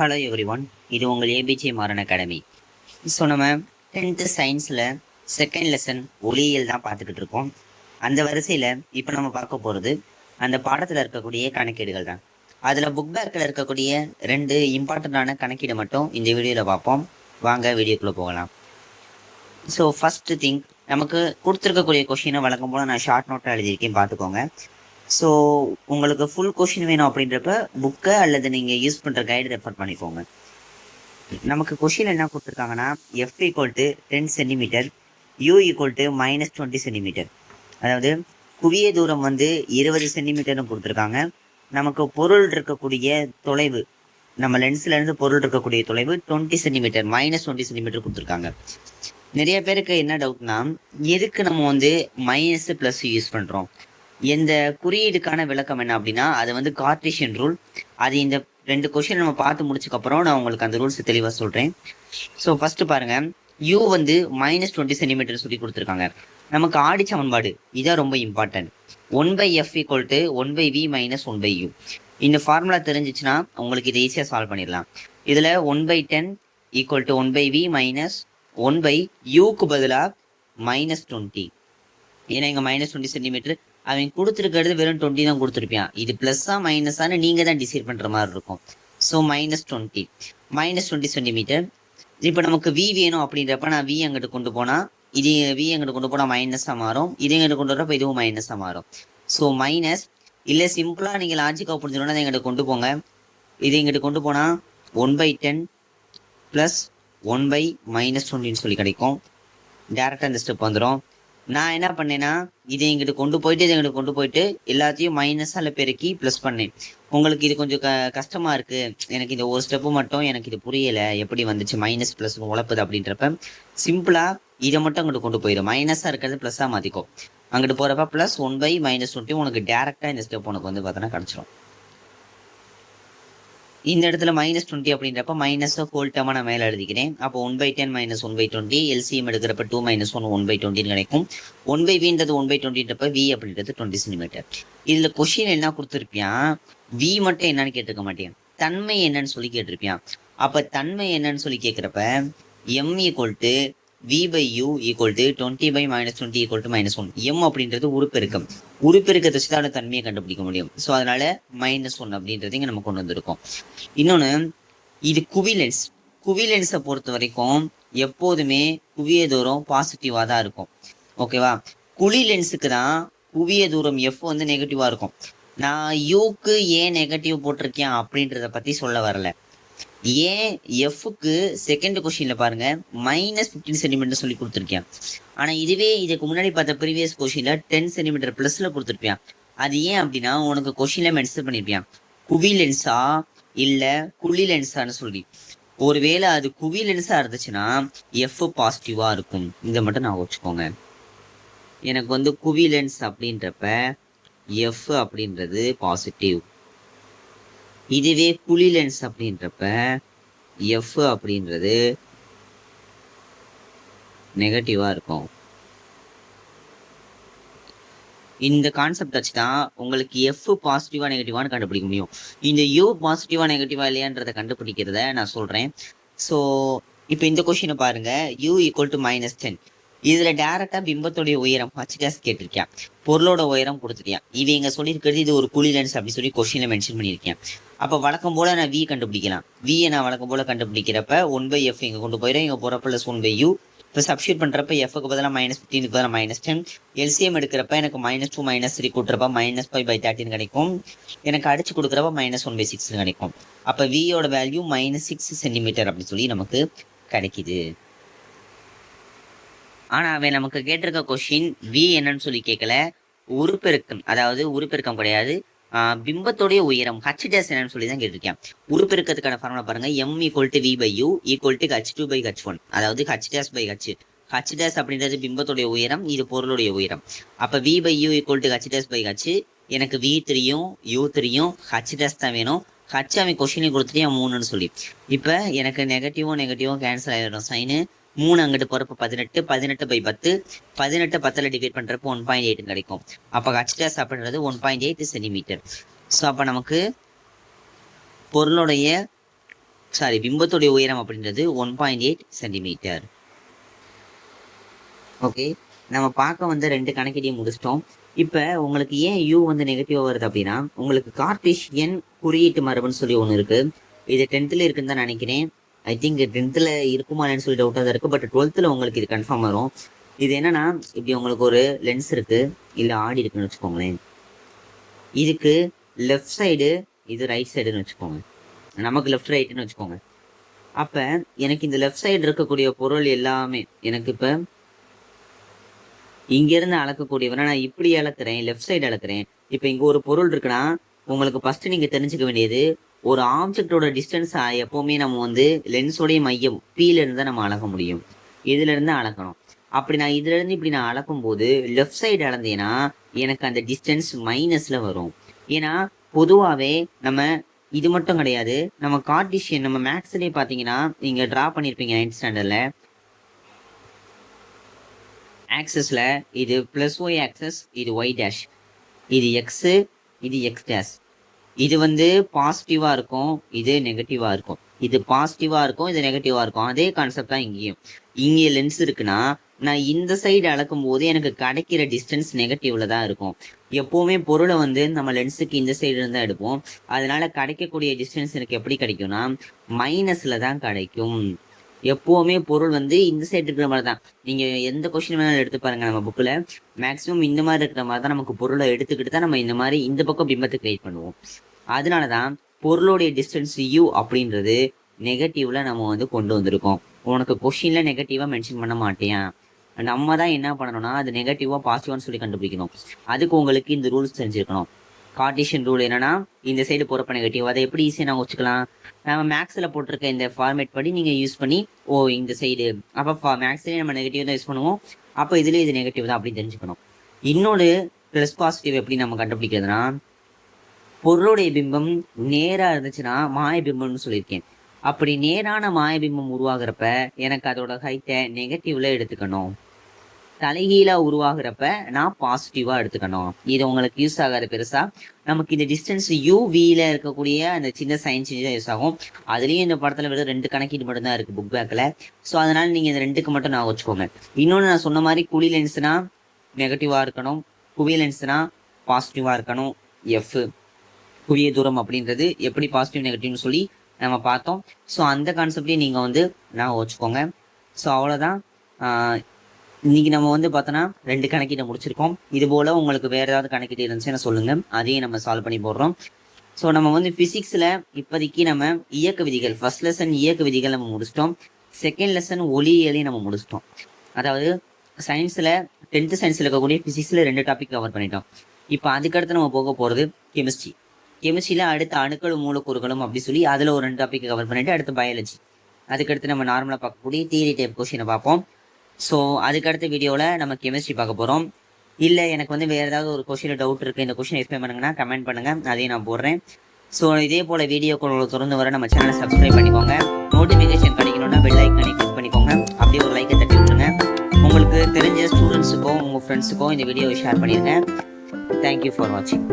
Hello everyone, இது உங்கள் APJ Maran academy. So நம்ம 10th சயின்ஸில் செகண்ட் லெசன் ஒளியியல் தான் பார்த்துக்கிட்டு இருக்கோம். அந்த வரிசையில் இப்போ நம்ம பார்க்க போகிறது அந்த பாடத்தில் இருக்கக்கூடிய கணக்கீடுகள் தான். அதில் புக் பேக்கில் இருக்கக்கூடிய 2 இம்பார்ட்டண்ட்டான கணக்கீடு மட்டும் இந்த வீடியோவில் பார்ப்போம். வாங்க வீடியோக்குள்ளே போகலாம். ஸோ ஃபஸ்ட்டு திங், நமக்கு கொடுத்துருக்கக்கூடிய கொஷினை வழக்கம் போல் நான் ஷார்ட் நோட்டாக எழுதியிருக்கேன், பார்த்துக்கோங்க. ஸோ உங்களுக்கு ஃபுல் கொஷின் வேணும் அப்படின்றப்ப புக்கை அல்லது நீங்கள் யூஸ் பண்ணுற கைடு ரெஃபர் பண்ணிக்கோங்க. நமக்கு கொஷின் என்ன கொடுத்துருக்காங்கன்னா, F equal to 10 centimetre, you equal to -20 centimetre. அதாவது குவிய தூரம் வந்து 20 சென்டிமீட்டர்னு கொடுத்துருக்காங்க. நமக்கு பொருள் இருக்கக்கூடிய தொலைவு, நம்ம லென்ஸ்லேருந்து பொருள் இருக்கக்கூடிய தொலைவு 20 சென்டிமீட்டர், -20 சென்டிமீட்டர் கொடுத்துருக்காங்க. நிறைய பேருக்கு என்ன டவுட்னா, எதுக்கு நம்ம வந்து மைனஸ் ப்ளஸ் யூஸ் பண்ணுறோம்? இந்த குறியீடுக்கான விளக்கம் என்ன அப்படின்னா, அது வந்து கார்ட்டீசியன் ரூல். அது இந்த 2 கொஷின் நம்ம பார்த்து முடிச்சக்கப்புறம் நான் உங்களுக்கு அந்த ரூல்ஸ் தெளிவாக சொல்கிறேன். ஸோ ஃபஸ்ட்டு பாருங்கள், யூ வந்து -20 சென்டிமீட்டர் சொல்லி கொடுத்துருக்காங்க. நமக்கு ஆடி சமன்பாடு இதான் ரொம்ப important. 1/f equal to 1/v - 1/u. இந்த ஃபார்முலா தெரிஞ்சிச்சுன்னா உங்களுக்கு இதை ஈஸியாக சால்வ் பண்ணிடலாம். இதில் 1/10 ஈக்குவல் டு 1/v - 1/uக்கு பதிலாக -20. ஏன்னா இங்கே -20 சென்டிமீட்டர், அவன் கொடுத்துருக்கிறது வெறும் 20 தான் கொடுத்துருப்பான். இது ப்ளஸ்ஸா மைனஸான்னு நீங்கள் தான் டிசைட் பண்ணுற மாதிரி இருக்கும். So -20 centimetre. இப்போ நமக்கு வி வேணும் அப்படின்றப்ப நான் வி அங்கிட்டு கொண்டு போனால், இது வி அங்கிட்டு கொண்டு போனால் மைனஸாக மாறும், இது எங்கிட்ட கொண்டு வரப்போ இதுவும் மைனஸாக மாறும். ஸோ மைனஸ் இல்லை, சிம்பிளாக நீங்கள் லாஜிக்காக புரிஞ்சுக்கணும்னா அதை எங்கிட்ட கொண்டு போங்க. இது எங்கிட்ட கொண்டு போனால் 1/10 ப்ளஸ் 1/-20 சொல்லி கிடைக்கும். டேரெக்டாக இந்த ஸ்டெப் வந்துடும். நான் என்ன பண்ணேன்னா, இதை எங்கிட்ட கொண்டு போயிட்டு எல்லாத்தையும் மைனஸால் பெருக்கி ப்ளஸ் பண்ணேன். உங்களுக்கு இது கொஞ்சம் கஷ்டமாக இருக்குது, எனக்கு இந்த ஒரு ஸ்டெப்பு மட்டும் எனக்கு இது புரியலை, எப்படி வந்துச்சு மைனஸ் ப்ளஸ் உழப்புது அப்படின்றப்ப சிம்பிளாக இதை மட்டும் அங்கிட்டு கொண்டு போயிடும். மைனஸாக இருக்கிறது ப்ளஸ்ஸாக மாற்றிக்கும். அங்கிட்டு போகிறப்ப ப்ளஸ் 1/-20 உனக்கு டேரெக்டாக இந்த ஸ்டெப் உனக்கு வந்து பார்த்தோன்னா கிடச்சிரும். இந்த இடத்துல -20 அப்படின்றப்ப மைனஸை ஹோல் டேர்மாக நான் மேலே எழுதிக்கிறேன். அப்போ 1/10 - 1/20, எல்சிஎம் எடுக்கிறப்ப 2 - 1 1/20 கிடைக்கும். 1/vன்றது 1/20ன்றப்ப வி அப்படின்றது 20 சென்டிமீட்டர். இதில் கொஷின் என்ன கொடுத்துருப்பியான், வி மட்டும் என்னன்னு கேட்டிருக்க மாட்டேன், தன்மை என்னன்னு சொல்லி கேட்டிருப்பியான். அப்போ தன்மை என்னன்னு சொல்லி கேட்குறப்ப M equal to v/u equal to 20/-20 equal to -1. M அப்படின்றது உருப்பெருக்கம். உருப்பெருக்கத்தை வச்சுதான் தன்மையை கண்டுபிடிக்க முடியும். ஸோ அதனால -1 அப்படின்றது இங்கே நம்ம கொண்டு வந்திருக்கோம். இன்னொன்று, இது குவிலென்ஸ். குவிலென்ஸை பொறுத்த வரைக்கும் எப்போதுமே குவிய தூரம் பாசிட்டிவாக தான் இருக்கும். ஓகேவா? குழி லென்ஸுக்கு தான் குவிய தூரம் எஃப் வந்து நெகட்டிவாக இருக்கும். நான் யூக்கு ஏன் நெகட்டிவ் போட்டிருக்கேன் அப்படின்றத பற்றி சொல்ல வரல. ஏன் எஃப்க்கு செகண்ட் கொஸ்டின்ல பாருங்க -15 சென்டிமீட்டர் சொல்லி கொடுத்துருக்கேன். ஆனால் இதுவே இதுக்கு முன்னாடி பார்த்த ப்ரீவியஸ் கொஸ்டின்ல 10 சென்டிமீட்டர் ப்ளஸ்ல கொடுத்துருப்பேன். அது ஏன் அப்படின்னா உனக்கு கொஸ்டின்ல மென்ஷன் பண்ணியிருப்பேன், குவி லென்ஸா இல்லை குழி லென்ஸான்னு சொல்லி. ஒருவேளை அது குவி லென்ஸா இருந்துச்சுன்னா எஃப் பாசிட்டிவா இருக்கும். இதை மட்டும் நான் வச்சுக்கோங்க. எனக்கு வந்து குவி லென்ஸ் அப்படின்றப்ப எஃப் அப்படின்றது பாசிட்டிவ். இதுவே குழி லென்ஸ் அப்படின்றப்ப எஃப் அப்படின்றது நெகட்டிவா இருக்கும். இந்த கான்செப்ட் வச்சு தான் உங்களுக்கு எஃப் பாசிட்டிவா நெகட்டிவான்னு கண்டுபிடிக்க முடியும். இந்த யூ பாசிட்டிவா நெகட்டிவா இல்லையான்றதை கண்டுபிடிக்கிறத நான் சொல்றேன். ஸோ இப்போ இந்த கொஸ்டினை பாருங்க, யூ ஈக்குவல் டு -10. இதில் டேரெக்டாக பிம்பத்துடைய உயரம் h' கேட்டிருக்கேன், பொருளோட உயரம் கொடுத்துருக்கேன். இவங்க சொல்லியிருக்கிறது இது ஒரு குழி லென்ஸ் அப்படி சொல்லி கொஸ்டினில் மென்ஷன் பண்ணியிருக்கேன். அப்போ வழக்கம் போல் நான் வி கண்டுபிடிக்கலாம். வியை நான் வழக்கம் போல் கண்டுபிடிக்கிறப்ப 1/f இங்கே கொண்டு போயிடும், இங்கே போகிறப்ப ப்ளஸ் 1/u. இப்போ சப்ஸ்டியூட் பண்ணுறப்ப எஃப்க்கு பதிலாக -15 பதிலாக -10. எல்சிஎம் எடுக்கிறப்ப எனக்கு -2 -3 கூட்டுறப்ப -5/13 கிடைக்கும். எனக்கு அடிச்சு கொடுக்குறப்ப -1/6 கிடைக்கும். அப்போ வியோட வேல்யூ -6 சென்டிமீட்டர் அப்படின்னு சொல்லி நமக்கு கிடைக்குது. ஆனால் அவன் நமக்கு கேட்டிருக்க கொஷின் வி என்னன்னு சொல்லி கேட்கல, உருப்பெருக்கம். அதாவது உருப்பெருக்கம் கிடையாது, பிம்பத்தோடைய உயரம் h' என்னன்னு சொல்லி தான் கேட்டிருக்கேன். உருப்பெருக்கத்துக்கான ஃபார்முலா பாருங்க, m equal to v/u equal to h2/h1. அதாவது h'/h. h' அப்படின்றது பிம்பத்தோடைய உயரம், இது பொருளுடைய உயரம். அப்போ v/u ஈக்குவல் டு h'/h. எனக்கு v தெரியும், u தெரியும், h' தான் வேணும். h அவன் கொஷினை கொடுத்துட்டு 3ன்னு சொல்லி. இப்போ எனக்கு நெகட்டிவும் கேன்சல் ஆகிடும். சைனு 3 அங்கிட்டு போகிறப்ப 18, 18/10, 18 10ல் டிவைட் பண்ணுறப்போ 1.8 கிடைக்கும். அப்போ h' அப்படின்றது 1.8 சென்டிமீட்டர். ஸோ அப்போ நமக்கு பொருளுடைய பிம்பத்துடைய உயரம் அப்படின்றது 1.8 சென்டிமீட்டர். ஓகே, நம்ம பார்க்க வந்து 2 கணக்கீடையும் முடிச்சிட்டோம். இப்போ உங்களுக்கு ஏன் யூ வந்து நெகட்டிவாக வருது அப்படின்னா, உங்களுக்கு கார்ட்டீசியன் குறியீட்டு மரபுன்னு சொல்லி ஒன்று இருக்குது. இது 10th இருக்குன்னு தான் நினைக்கிறேன். ஐ திங்க் 10th இருக்குமான்னு சொல்லி டவுட்டாக தான் இருக்குது. பட் 12th உங்களுக்கு இது கன்ஃபார்ம் வரும். இது என்னன்னா, இப்படி உங்களுக்கு ஒரு லென்ஸ் இருக்குது, இல்லை ஆடி இருக்குன்னு வச்சுக்கோங்களேன். இதுக்கு லெஃப்ட் சைடு, இது ரைட் சைடுன்னு வச்சுக்கோங்க. நமக்கு லெஃப்ட் ரைட்டுன்னு வச்சுக்கோங்க. அப்போ எனக்கு இந்த லெஃப்ட் சைடு இருக்கக்கூடிய பொருள் எல்லாமே எனக்கு இப்போ இங்கேருந்து அளக்கக்கூடியவரை நான் இப்படி அளக்குறேன், லெஃப்ட் சைடு அளக்குறேன். இப்போ இங்கே ஒரு பொருள் இருக்குன்னா, உங்களுக்கு ஃபஸ்ட்டு நீங்கள் தெரிஞ்சுக்க வேண்டியது, ஒரு ஆப்ஜெக்டோட டிஸ்டன்ஸ் எப்போவுமே நம்ம வந்து லென்ஸோடைய மையம் பீலேருந்து தான் நம்ம அளக்க முடியும். இதுலேருந்து அளக்கணும். அப்படி நான் இதுலேருந்து இப்படி நான் அளக்கும் போது லெஃப்ட் சைடு அளந்தேன்னா எனக்கு அந்த டிஸ்டன்ஸ் மைனஸில் வரும். ஏன்னா பொதுவாகவே நம்ம இது மட்டும் கிடையாது, நம்ம கார்ட்டீசியன் நம்ம மேக்ஸ்லேயே பார்த்தீங்கன்னா நீங்கள் ட்ரா பண்ணியிருப்பீங்க 9th ஸ்டாண்டர்டில். ஆக்சஸில் இது ப்ளஸ் ஒய் ஆக்சஸ், இது ஒய் டேஷ், இது எக்ஸு, இது எக்ஸ் டேஷ். இது வந்து பாசிட்டிவாக இருக்கும், இது நெகட்டிவாக இருக்கும். இது பாசிட்டிவாக இருக்கும், இது நெகட்டிவாக இருக்கும். அதே கான்செப்ட் தான் இங்கேயும். இங்கே லென்ஸ் இருக்குன்னா நான் இந்த சைடு அளக்கும் போது எனக்கு கிடைக்கிற டிஸ்டன்ஸ் நெகட்டிவ்ல தான் இருக்கும். எப்போவுமே பொருளை வந்து நம்ம லென்ஸுக்கு இந்த சைடு இருந்தால் எடுப்போம். அதனால கிடைக்கக்கூடிய டிஸ்டன்ஸ் எனக்கு எப்படி கிடைக்கும்னா மைனஸில் தான் கிடைக்கும். எப்போவுமே பொருள் வந்து இந்த சைடு இருக்கிற மாதிரி தான். நீங்கள் எந்த கொஸ்டின் வேணாலும் எடுத்து பாருங்க, நம்ம புக்கில் மேக்ஸிமம் இந்த மாதிரி இருக்கிற மாதிரி தான் நமக்கு பொருளை எடுத்துக்கிட்டு தான் நம்ம இந்த மாதிரி இந்த பக்கம் பிம்பத்தை கிரியேட் பண்ணுவோம். அதனால தான் பொருளுடைய டிஸ்டன்ஸ் யூ அப்படின்றது நெகட்டிவ்ல நம்ம வந்து கொண்டு வந்திருக்கோம். உனக்கு கொஸ்டின்ல நெகட்டிவாக மென்ஷன் பண்ண மாட்டேன். நம்ம தான் என்ன பண்ணணும்னா அது நெகட்டிவாக பாசிட்டிவான்னு சொல்லி கண்டுபிடிக்கணும். அதுக்கு உங்களுக்கு இந்த ரூல்ஸ் தெரிஞ்சிருக்கணும். கார்ட்டீசியன் ரூல் என்னன்னா, இந்த சைடு போகிறப்ப நெகட்டிவ், அதை எப்படி ஈஸியாக நாங்கள் வச்சுக்கலாம், நம்ம மேக்ஸில் போட்டிருக்க இந்த ஃபார்மேட் படி நீங்கள் யூஸ் பண்ணி, இந்த சைடு அப்போ மேக்ஸ்லேயே நம்ம நெகட்டிவ் தான் யூஸ் பண்ணுவோம், அப்போ இதுலேயே இது நெகட்டிவ் தான் அப்படின்னு தெரிஞ்சுக்கணும். இன்னொரு ப்ளஸ் பாசிட்டிவ் எப்படி நம்ம கண்டுபிடிக்கிறதுனா, பொருளுடைய பிம்பம் நேராக இருந்துச்சுன்னா மாயபிம்பம்னு சொல்லியிருக்கேன். அப்படி நேரான மாயபிம்பம் உருவாகிறப்ப எனக்கு அதோட ஹைட்டை நெகட்டிவ்ல எடுத்துக்கணும். தலைகீழாக உருவாகிறப்ப நான் பாசிட்டிவாக எடுத்துக்கணும். இது உங்களுக்கு யூஸ் ஆகாது பெருசாக. நமக்கு இந்த டிஸ்டன்ஸ் யூவியில் இருக்கக்கூடிய அந்த சின்ன சைன் சேஞ்ச் தான் யூஸ் ஆகும். அதுலேயும் இந்த படத்தில் வெறும் 2 கணக்கீடு மட்டும்தான் இருக்குது புக் பேக்கில். ஸோ அதனால் நீங்கள் இந்த 2க்கு மட்டும் நான் வச்சுக்கோங்க. இன்னொன்று நான் சொன்ன மாதிரி குழி லென்ஸ்னா நெகட்டிவாக இருக்கணும், குவிய லென்ஸ்னா பாசிட்டிவாக இருக்கணும். எஃப் குவிய தூரம் அப்படின்றது எப்படி பாசிட்டிவ் நெகட்டிவ்னு சொல்லி நம்ம பார்த்தோம். ஸோ அந்த கான்செப்டையும் நீங்கள் வந்து நான் வச்சுக்கோங்க. ஸோ அவ்வளோதான். இன்றைக்கி நம்ம வந்து பார்த்தோன்னா 2 கணக்கீட்டை முடிச்சிருக்கோம். இது போல் உங்களுக்கு வேறு ஏதாவது கணக்கீட்டு இருந்துச்சுன்னா சொல்லுங்கள், அதையும் நம்ம சால்வ் பண்ணி போடுறோம். ஸோ நம்ம வந்து ஃபிசிக்ஸில் இப்போதைக்கு நம்ம இயக்க விதிகள், ஃபர்ஸ்ட் லெசன் இயக்க விதிகள் நம்ம முடிச்சிட்டோம். செகண்ட் லெசன் ஒளியியலையும் நம்ம முடிச்சிட்டோம். அதாவது சயின்ஸில் 10th சயின்ஸில் இருக்கக்கூடிய ஃபிசிக்ஸில் 2 டாபிக் கவர் பண்ணிட்டோம். இப்போ அதுக்கடுத்து நம்ம போக போகிறது கெமிஸ்ட்ரி. கெமிஸ்ட்ரியில் அடுத்த அணுக்களும் மூலக்கூறுகளும் அப்படி சொல்லி அதில் ஒரு 2 டாபிக் கவர் பண்ணிவிட்டு அடுத்து பயாலஜி. அதுக்கடுத்து நம்ம நார்மலாக பார்க்கக்கூடிய தியரி டைப் கொஸ்டினை பார்ப்போம். ஸோ அதுக்கடுத்த வீடியோவில் நம்ம கெமிஸ்ட்ரி பார்க்க போகிறோம். இல்லை எனக்கு வந்து வேறு ஏதாவது ஒரு கொஸ்டினில் டவுட் இருக்குது, இந்த கொஸ்டின் எக்ஸ்பிளைன் பண்ணுங்கன்னா கமெண்ட் பண்ணுங்கள், அதையும் நான் போடுறேன். ஸோ இதே போல் வீடியோக்கள் தொடர்ந்து வர நம்ம சேனலை சப்ஸ்கிரைப் பண்ணிக்கோங்க. நோட்டிஃபிகேஷன் கிடைக்கணும்னா பெல் ஐக்கானை கிளிக் பண்ணிக்கோங்க. அப்படியே ஒரு லைக்கை தட்டி விட்டுருங்க. உங்களுக்கு தெரிஞ்ச ஸ்டூடெண்ட்ஸுக்கோ உங்கள் ஃப்ரெண்ட்ஸுக்கோ இந்த வீடியோவை ஷேர் பண்ணிடுங்க. தேங்க்யூ ஃபார் வாட்சிங்.